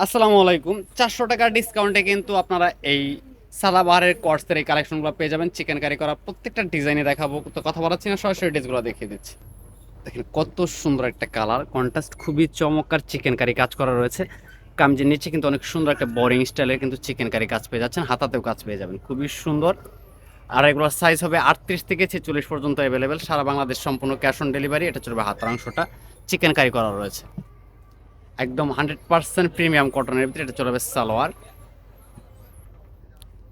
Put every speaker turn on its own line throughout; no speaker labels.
আসসালামু আলাইকুম। 400 টাকার ডিসকাউন্টে কিন্তু আপনারা এই সাদাবাহারের কর্সের এই কালেকশনগুলো পেয়ে যাবেন। চিকেন কারি করা প্রত্যেকটা ডিজাইনে দেখাবো, তো কথা বলাচ্ছি না, সরাসরি ডিটেলসগুলো দেখিয়ে দিচ্ছি। দেখেন কত সুন্দর একটা কালার কন্ট্রাস্ট, খুবই চমৎকার চিকেন কারি কাজ করা রয়েছে। কামিজের নিচে কিন্তু অনেক সুন্দর একটা বোরিং স্টাইলের কিন্তু চিকেন কারি কাজ পেয়ে যাচ্ছেন, হাতাতেও কাজ পেয়ে যাবেন, খুবই সুন্দর। আর এগুলোর সাইজ হবে 38 থেকে 46 পর্যন্ত অ্যাভেলেবেল, সারা বাংলাদেশ সম্পূর্ণ ক্যাশ অন ডেলিভারি। এটা চলবে হাতার অংশটা চিকেন কারি করা রয়েছে, একদম 100% প্রিমিয়াম কটনের ভিতরে। এটা চলে যাবে সালোয়ার,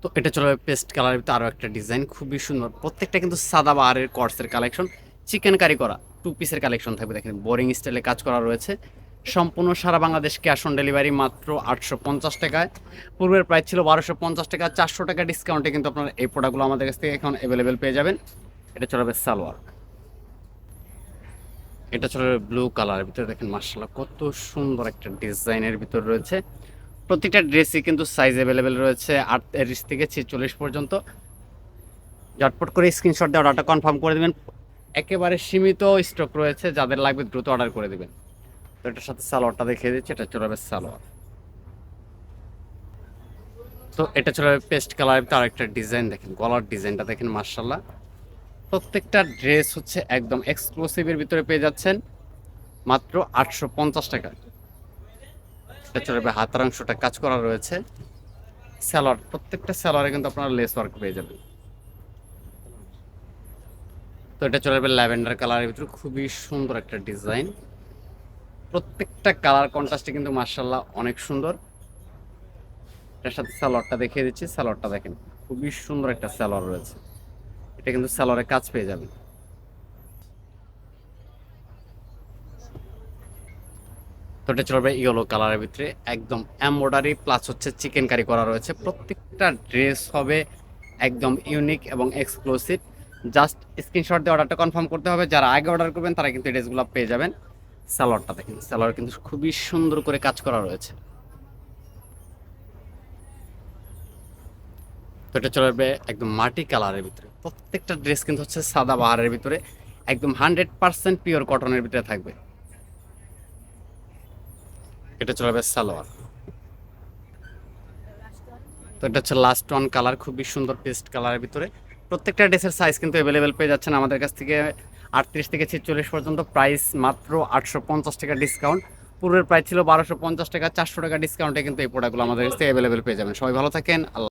তো এটা চলে যাবে পেস্ট কালারের ভিতরে আরও একটা ডিজাইন, খুবই সুন্দর। প্রত্যেকটা কিন্তু সাদা বাহারের কর্সের কালেকশন, চিকেন কারি করা টু পিসের কালেকশন থাকবে। দেখেন বোরিং স্টাইলে কাজ করা রয়েছে, সম্পূর্ণ সারা বাংলাদেশ ক্যাশ অন ডেলিভারি, মাত্র 850 টাকায়। পূর্বের প্রাইস ছিল 1250 টাকা, 400 টাকা ডিসকাউন্টে কিন্তু আপনারা এই প্রোডাক্টগুলো আমাদের কাছ থেকে এখন অ্যাভেলেবেল পেয়ে যাবেন। এটা চলে যাবে সালোয়ার, এটা চলে যাবে ব্লু কালারের ভিতরে। দেখেন মার্শাল্লাহ কত সুন্দর একটা ডিজাইনের ভিতর রয়েছে। প্রত্যেকটা ড্রেসই কিন্তু সাইজ অ্যাভেলেবেল রয়েছে 38 থেকে 46 পর্যন্ত। ঝটপট করে স্ক্রিনশট দিয়ে অর্ডারটা কনফার্ম করে দেবেন, একেবারে সীমিত স্টক রয়েছে, যাদের লাগবে দ্রুত অর্ডার করে দেবেন। তো এটার সাথে সালোয়ারটা দেখিয়ে দিচ্ছি, এটা চলে যাবে সালোয়ার। তো এটা চলে যাবে পেস্ট কালারের তার একটা ডিজাইন, দেখেন গলার ডিজাইনটা দেখেন মার্শাল্লাহ। প্রত্যেকটা ড্রেস হচ্ছে একদম এক্সক্লুসিভের ভিতরে পেয়ে যাচ্ছেন মাত্র 850 টাকা। এটা চলে যাবে হাতার অংশটা কাজ করা রয়েছে, সালোয়ার প্রত্যেকটা সালোয়ারে কিন্তু আপনারা লেস ওয়ার্ক পেয়ে যাবেন। তো এটা চলে যাবে ল্যাভেন্ডার কালারের ভিতরে, খুবই সুন্দর একটা ডিজাইন। প্রত্যেকটা কালার কন্ট্রাস্টে কিন্তু মার্শাল্লাহ অনেক সুন্দর। এটার সাথে সালোয়ারটা দেখিয়ে দিচ্ছি, সালোয়ারটা দেখেন খুবই সুন্দর একটা সালোয়ার রয়েছে, এটা কিন্তু সালোয়ারে কাজ পেয়ে যাবেন। তো এটা চলবে ইয়েলো কালারের ভিতরে, একদম এমব্রয়ডারি প্লাস হচ্ছে চিকেন কারি করা রয়েছে। প্রত্যেকটা ড্রেস হবে একদম ইউনিক এবং এক্সক্লুসিভ। জাস্ট স্ক্রিনশট দিয়ে অর্ডারটা কনফার্ম করতে হবে, যারা আগে অর্ডার করবেন তারা কিন্তু এই ড্রেসগুলো পেয়ে যাবেন। সালোয়ারটা দেখেন, সালোয়ার কিন্তু খুবই সুন্দর করে কাজ করা রয়েছে। তো এটা চলে যাবে একদম মাটি কালারের ভিতরে। প্রত্যেকটা ড্রেস কিন্তু হচ্ছে সাদা বাহারের ভিতরে, একদম 100% পিওর কটনের ভিতরে থাকবে। এটা চলে যাবে সালোয়ার। তো এটা হচ্ছে লাস্ট ওয়ান কালার, খুবই সুন্দর পেস্ট কালারের ভিতরে। প্রত্যেকটা ড্রেসের সাইজ কিন্তু অ্যাভেলেবেল পেয়ে যাচ্ছেন আমাদের কাছ থেকে 38 থেকে 46 পর্যন্ত। প্রাইস মাত্র 850 টাকা ডিসকাউন্ট, পূর্বের প্রাইস ছিল 1250 টাকা। 400 টাকা ডিসকাউন্টে কিন্তু এই প্রোডাক্টগুলো আমাদের কাছ থেকে অ্যাভেলেবেল পেয়ে যাবেন। সবাই ভালো থাকেন, আল্লাহ।